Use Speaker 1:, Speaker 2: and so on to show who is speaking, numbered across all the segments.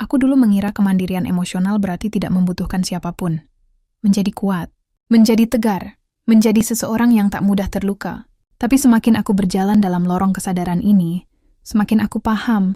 Speaker 1: Aku dulu mengira kemandirian emosional berarti tidak membutuhkan siapapun. Menjadi kuat, menjadi tegar, menjadi seseorang yang tak mudah terluka. Tapi semakin aku berjalan dalam lorong kesadaran ini, semakin aku paham.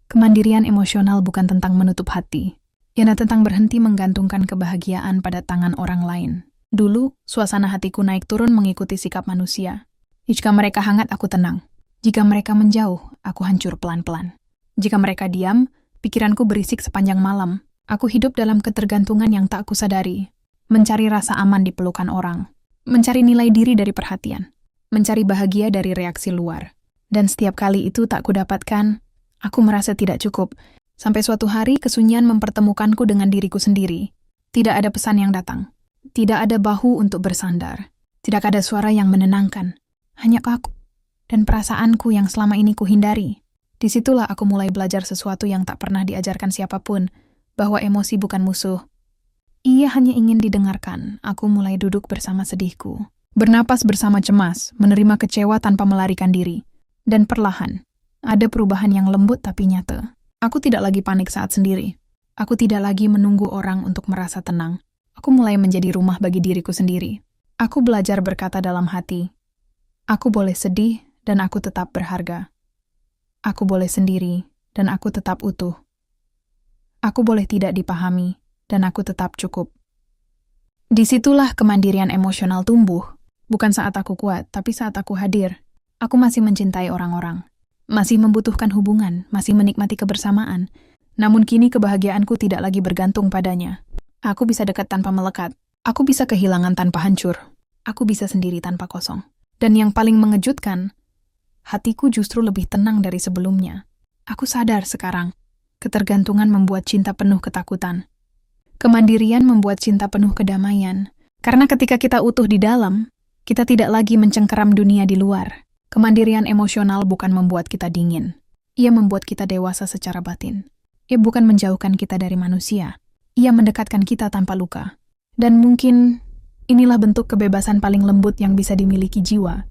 Speaker 1: Kemandirian emosional bukan tentang menutup hati, yana tentang berhenti menggantungkan kebahagiaan pada tangan orang lain. Dulu, suasana hatiku naik turun mengikuti sikap manusia. Jika mereka hangat, aku tenang. Jika mereka menjauh, aku hancur pelan-pelan. Jika mereka diam, pikiranku berisik sepanjang malam. Aku hidup dalam ketergantungan yang tak kusadari. Mencari rasa aman di pelukan orang. Mencari nilai diri dari perhatian. Mencari bahagia dari reaksi luar. Dan setiap kali itu tak kudapatkan, aku merasa tidak cukup. Sampai suatu hari kesunyian mempertemukanku dengan diriku sendiri. Tidak ada pesan yang datang. Tidak ada bahu untuk bersandar. Tidak ada suara yang menenangkan. Hanya aku dan perasaanku yang selama ini kuhindari. Disitulah aku mulai belajar sesuatu yang tak pernah diajarkan siapapun, bahwa emosi bukan musuh. Ia hanya ingin didengarkan. Aku mulai duduk bersama sedihku. Bernapas bersama cemas, menerima kecewa tanpa melarikan diri. Dan perlahan, ada perubahan yang lembut tapi nyata. Aku tidak lagi panik saat sendiri. Aku tidak lagi menunggu orang untuk merasa tenang. Aku mulai menjadi rumah bagi diriku sendiri. Aku belajar berkata dalam hati, aku boleh sedih dan aku tetap berharga. Aku boleh sendiri, dan aku tetap utuh. Aku boleh tidak dipahami, dan aku tetap cukup. Disitulah kemandirian emosional tumbuh. Bukan saat aku kuat, tapi saat aku hadir. Aku masih mencintai orang-orang. Masih membutuhkan hubungan, masih menikmati kebersamaan. Namun kini kebahagiaanku tidak lagi bergantung padanya. Aku bisa dekat tanpa melekat. Aku bisa kehilangan tanpa hancur. Aku bisa sendiri tanpa kosong. Dan yang paling mengejutkan, hatiku justru lebih tenang dari sebelumnya. Aku sadar sekarang, ketergantungan membuat cinta penuh ketakutan. Kemandirian membuat cinta penuh kedamaian. Karena ketika kita utuh di dalam, kita tidak lagi mencengkeram dunia di luar. Kemandirian emosional bukan membuat kita dingin. Ia membuat kita dewasa secara batin. Ia bukan menjauhkan kita dari manusia. Ia mendekatkan kita tanpa luka. Dan mungkin inilah bentuk kebebasan paling lembut yang bisa dimiliki jiwa.